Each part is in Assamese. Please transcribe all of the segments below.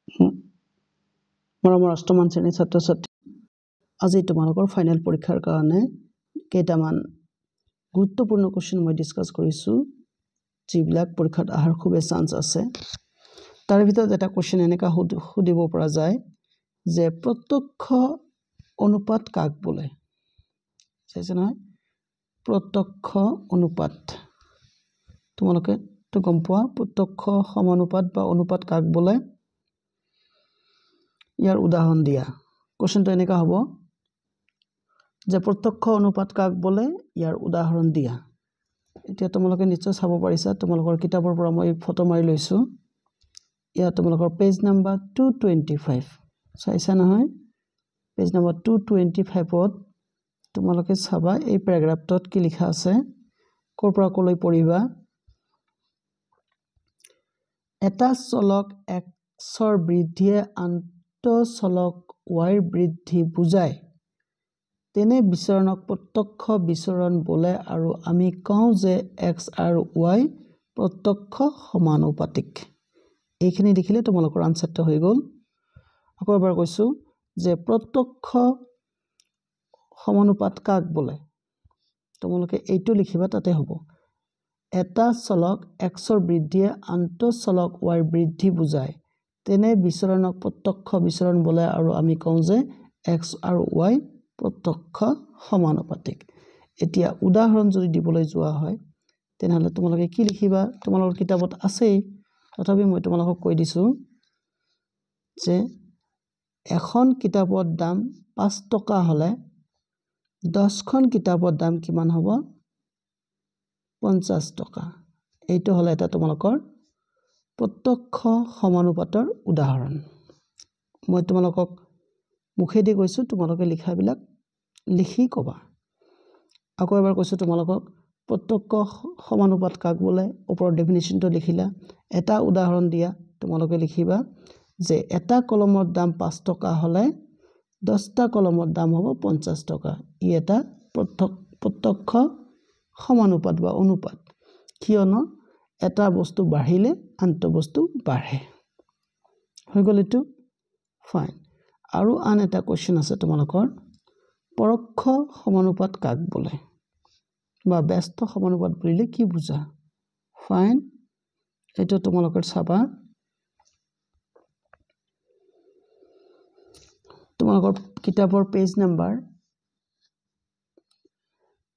মৰমৰ অষ্টমমান শ্ৰেণীৰ ছাত্ৰ ছাত্ৰী, আজি তোমালোকৰ ফাইনেল পৰীক্ষাৰ কাৰণে কেইটামান গুৰুত্বপূৰ্ণ কোৱেশ্চন মই ডিছকাছ কৰিছোঁ, যিবিলাক পৰীক্ষাত অহাৰ খুবেই চান্স আছে। তাৰ ভিতৰত এটা কোৱেশ্চন এনেকা সুধিব পৰা যায় যে প্ৰত্যক্ষ অনুপাত কাক বোলে? চাইছে নহয়, প্ৰত্যক্ষ অনুপাত। তোমালোকে তো গম পোৱা প্ৰত্যক্ষ সমানুপাত বা অনুপাত কাক বোলে? ইয়াৰ উদাহৰণ দিয়া। কোৱেশ্চনটো এনেকা হ'ব যে প্ৰত্যক্ষ অনুপাত কাক বোলে, ইয়াৰ উদাহৰণ দিয়া। এতিয়া তোমালোকে নিশ্চয় চাব পাৰিছা, তোমালোকৰ কিতাপৰ পৰা মই ফটো মাৰি লৈছোঁ। ইয়াত তোমালোকৰ পেজ নাম্বাৰ 225 চাইছা নহয়? পেজ নাম্বাৰ 225ত তোমালোকে চাবা এই পেৰাগ্ৰাফটোত কি লিখা আছে, ক'ৰ পৰা ক'লৈ পঢ়িবা। এটা চলক xৰ বৃদ্ধিয়ে আনটো চলক yৰ বৃদ্ধি বুজায়, তেনে বিচৰণক প্ৰত্যক্ষ বিচৰণ বোলে আৰু আমি কওঁ যে x আৰু y প্ৰত্যক্ষ সমানুপাতিক। এইখিনি দেখিলে তোমালোকৰ আনসাৰটো হৈ গ'ল। আকৌ এবাৰ কৈছোঁ যে প্ৰত্যক্ষ সমানুপাত কাক বোলে? তোমালোকে এইটো লিখিবা, তাতে হ'ব। এটা চলক xৰ বৃদ্ধিয়ে আনটো চলক yৰ বৃদ্ধি বুজায়, তেনে বিচৰণক প্ৰত্যক্ষ বিচৰণ বোলে আৰু আমি কওঁ যে x আৰু y প্ৰত্যক্ষ সমানুপাতিক। এতিয়া উদাহৰণ যদি দিবলৈ যোৱা হয় তেনেহ'লে তোমালোকে কি লিখিবা? তোমালোকৰ কিতাপত আছেই, তথাপি মই তোমালোকক কৈ দিছোঁ যে এখন কিতাপৰ দাম 5 টকা হ'লে 10খন কিতাপৰ দাম কিমান হ'ব? 50 টকা। এইটো হ'লে এটা তোমালোকৰ প্ৰত্যক্ষ সমানুপাতৰ উদাহৰণ। মই তোমালোকক মুখেদি কৈছোঁ, তোমালোকে লিখাবিলাক লিখি ক'বা। আকৌ এবাৰ কৈছোঁ তোমালোকক, প্ৰত্যক্ষ সমানুপাত কাক বোলে? ওপৰৰ ডেফিনিশ্যনটো লিখিলা। এটা উদাহৰণ দিয়া, তোমালোকে লিখিবা যে এটা কলমৰ দাম 5 টকা হ'লে 10টা কলমৰ দাম হ'ব 50 টকা। ই এটা প্ৰত্যক্ষ সমানুপাত বা অনুপাত, কিয়নো এটা বস্তু বাঢ়িলে আনটো বস্তু বাঢ়ে। হৈ গ'ল এইটো? ফাইন। আৰু আন এটা কুৱেশ্যন আছে তোমালোকৰ, পৰোক্ষ সমানুপাত কাক বোলে? বা ব্যস্ত সমানুপাত বুলিলে কি বুজা? ফাইন, এইটো তোমালোকৰ চাবা। তোমালোকৰ কিতাপৰ পেজ নাম্বাৰ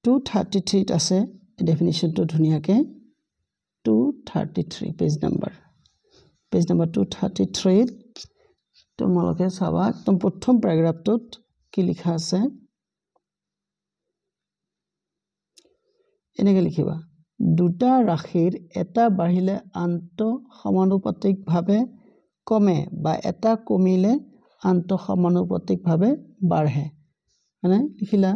233 আছে ডেফিনিশ্যনটো ধুনীয়াকৈ। 233 পেজ নাম্বাৰ 233 তোমালোকে চাবা। একদম প্ৰথম পেৰাগ্ৰাফটোত কি লিখা আছে এনেকৈ লিখিবা, দুটা ৰাশিৰ এটা বাঢ়িলে আনটো সমানুপাতিকভাৱে কমে বা এটা কমিলে আনটো সমানুপাতিকভাৱে বাঢ়ে। মানে লিখিলা,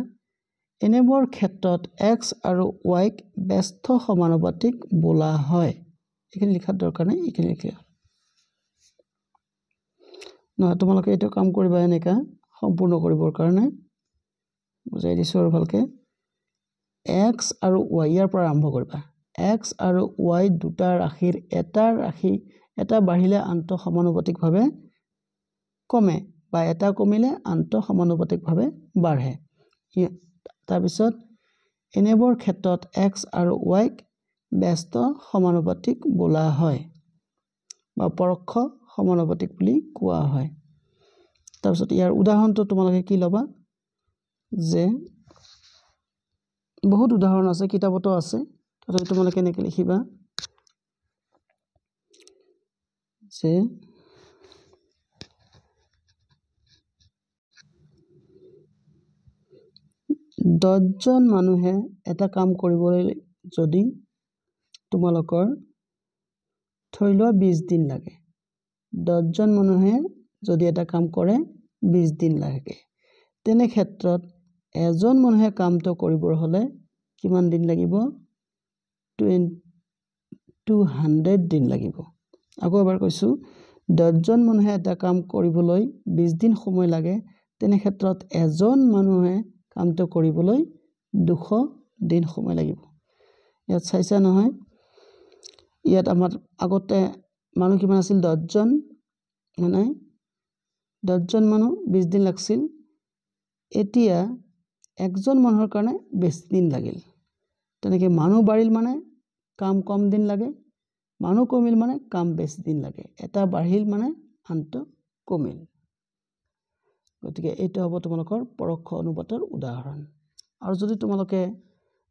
এনেবোৰ ক্ষেত্ৰত x আৰু yক ব্যস্ত সমানুপাতিক বোলা হয়। এইখিনি লিখাৰ দৰকাৰ নাই, এইখিনি লিখিলা নহয়। তোমালোকে এইটো কাম কৰিবা এনেকা সম্পূৰ্ণ কৰিবৰ কাৰণে বুজাই দিছোঁ আৰু ভালকৈ। x আৰু y ইয়াৰ পৰা আৰম্ভ কৰিবা। x আৰু y দুটা ৰাশিৰ এটা বাঢ়িলে আনটো সমানুপাতিকভাৱে কমে বা এটা কমিলে আনটো সমানুপাতিকভাৱে বাঢ়ে। তাৰপিছত এনেবোৰ ক্ষেত্ৰত x আৰু yক ব্যস্ত সমানুপাতিক বোলা হয় বা পৰোক্ষ সমানুপাতিক বুলি কোৱা হয়। তাৰপিছত ইয়াৰ উদাহৰণটো তোমালোকে কি ল'বা, যে বহুত উদাহৰণ আছে, কিতাপতো আছে, তথাপি তোমালোকে এনেকৈ লিখিবা যে দহজন মানুহে এটা কাম কৰিবলৈ যদি তোমালোকৰ ধৰি লোৱা 20 দিন লাগে, 10জন মানুহে যদি এটা কাম কৰে 20 দিন লাগে, তেনে ক্ষেত্ৰত এজন মানুহে কামটো কৰিবৰ হ'লে কিমান দিন লাগিব? 200 দিন লাগিব। আকৌ এবাৰ কৈছোঁ, 10জন মানুহে এটা কাম কৰিবলৈ 20 দিন সময় লাগে, তেনে ক্ষেত্ৰত এজন মানুহে কামটো কৰিবলৈ 200 দিন সময় লাগিব। ইয়াত চাইছা নহয়, ইয়াত আমাৰ আগতে মানুহ কিমান আছিল? 10জন, মানে 10 জন মানুহ 20 দিন লাগছিল এতিয়া একজন মানুহৰ কাৰণে বেছি দিন লাগিল তেনেকৈ মানুহ বাঢ়িল মানে কাম কম দিন লাগে মানুহ কমিল মানে কাম বেছি দিন লাগে এটা বাঢ়িল মানে আনটো কমিল গতিকে এইটো হ'ব তোমালোকৰ পৰোক্ষ অনুপাতৰ উদাহৰণ আৰু যদি তোমালোকে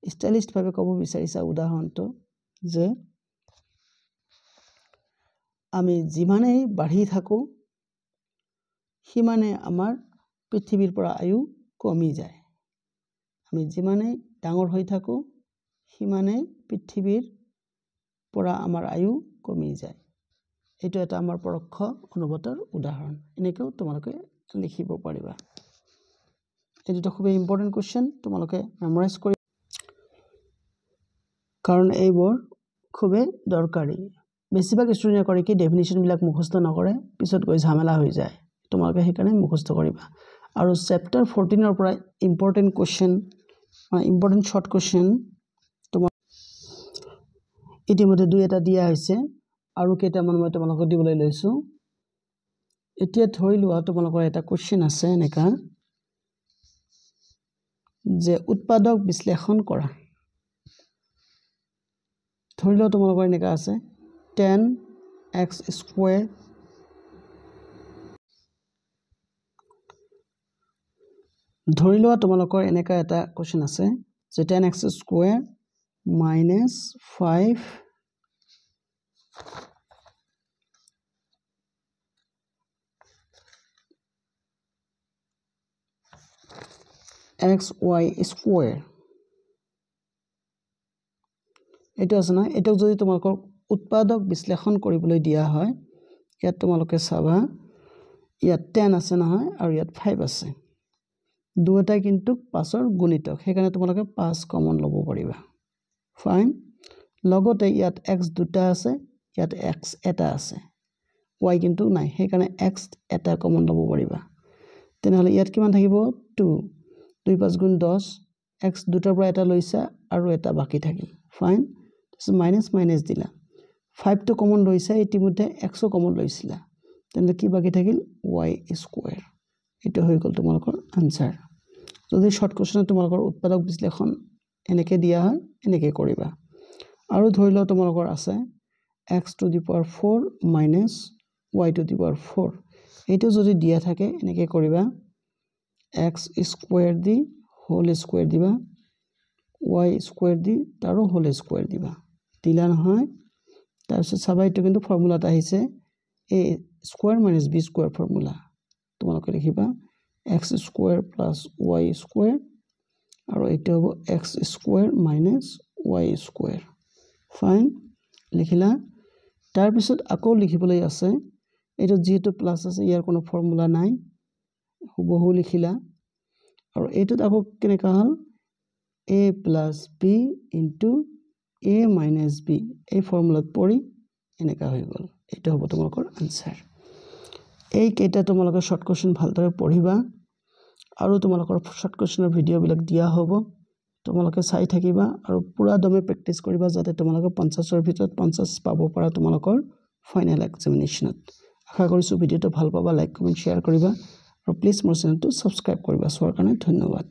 ষ্টাইলিষ্ট ভাৱে ক'ব বিচাৰিছা উদাহৰণটো যে আমি যিমানেই বাঢ়ি থাকো সিমানে আমাৰ পৃথিৱীৰ পৰা আয়ু কমি যায় আমি যিমানেই ডাঙৰ হৈ থাকো সিমানেই পৃথিৱীৰ পৰা আমাৰ আয়ু কমি যায় এইটো এটা আমাৰ পৰোক্ষ অনুপাতৰ উদাহৰণ এনেকৈ তোমালোকে লিখিব পাৰিবা এইটো খুব ইম্পৰ্টেন্ট কোৱেশ্চন তোমালোকে মেমৰাইজ কৰি কাৰণ এইবোৰ খুবেই দৰকাৰী বেছিভাগ ষ্টুডেণ্টে কৰে কি ডেফিনিশ্যন বিলাক মুখস্থ নকৰে পিছত গৈ ঝামেলা হৈ যায় তোমালোকে সেইকাৰণে মুখস্থ কৰিবা আৰু চেপ্টাৰ 14 ৰ পৰা important question important short question তোমাৰ ইতিমধ্যে দুই এটা দিয়া হৈছে আৰু কেইটামান মই তোমালোকক দিবলৈ লৈছো এতিয়া ধৰি লোৱা তোমালোকৰ এটা কোৱেশ্চন আছে এনেকা যে উৎপাদক বিশ্লেষণ কৰা ধৰি লোৱা তোমালোকৰ এনেকা আছে 10x স্কয়াৰ ধৰি লোৱা তোমালোকৰ এনেকা এটা কোৱেশ্চন আছে যে 10x square minus 5 xy square এটা আছে না এটা যদি তোমালোকৰ উৎপাদক বিশ্লেষণ কৰিবলৈ দিয়া হয় ইয়াত তোমালোকে চাবা ইয়াত 10 আছে নহয় আৰু ইয়াত 5 আছে দুটা কিন্তু 5 ৰ গুণিতক সেইকাৰণে তোমালোকে 5 কমন ল'ব পাৰিবা ফাইন লগতে ইয়াত x দুটা আছে ইয়াত x এটা আছে y কিন্তু নাই সেইকাৰণে x এটা কমন ল'ব পাৰিবা তেনেহলে ইয়াত কিমান থাকিব 2 2 5 গুণ 10 x দুটাৰ পৰা এটা লৈছা আৰু এটা বাকি থাকিল ফাইন মাইনাস মাইনাস দিলা 5 টো কমন লৈছা ইতিমধ্যে x ও কমন লৈছিলা তেনে কি বাকি থাকিল y স্কয়াৰ এটা হৈ গল তোমালোকৰ আনসাৰ যদি শৰ্ট কোৱেশ্চন তোমালোকৰ উৎপাদক বিশ্লেষণ এনেকে দিয়া হয় এনেকে কৰিবা আৰু ধৰি লও তোমালোকৰ আছে x to the power 4 minus y to the power 4 এইটো যদি দিয়া থাকে এনেকে কৰিবা x স্কয়াৰ দি হোল স্কয়াৰ দিবা y স্কয়াৰ দি তাৰো হোল স্কয়াৰ দিবা দিলা নহয় তাৰপিছত চাবা এইটো কিন্তু ফৰ্মুলাটা আহিছে a square minus b square formula তোমালোকে লিখিবা x square plus y square আৰু এটা হ'ব x square minus y square fine লিখিলা তাৰ পিছত আকৌ লিখিবলৈ আছে এটা যেটো প্লাস আছে ইয়াৰ কোনো ফৰ্মুলা নাই হুবহু লিখিলা আৰু এটোত আকৌ কেনেকা হল a plus b into a minus b এই ফৰ্মুলাত পৰি এনেকা হৈ গল এটা হ'ব তোমালোকৰ আনসাৰ এই কেইটা তোমালোকে শৰ্ট কোৱেশ্চন ভালদৰে পঢ়িবা আৰু তোমালোকৰ শৰ্ট কোৱেশ্চনৰ ভিডিও বিলাক দিয়া হ'ব তোমালোকে চাই থাকিবা আৰু পুৰা দমে প্ৰেক্টিস কৰিবা যাতে তোমালোকে 50 ৰ ভিতৰত 50 পাব পৰা তোমালোকৰ ফাইনাল এক্সামিনেশনত আশা কৰিছো ভিডিওটো ভাল পাবা লাইক কমেন্ট শেয়াৰ কৰিবা আৰু প্লিজ মোৰ চেনেলটো সাবস্ক্ৰাইব কৰিবা সোৱাৰ কাৰণে ধন্যবাদ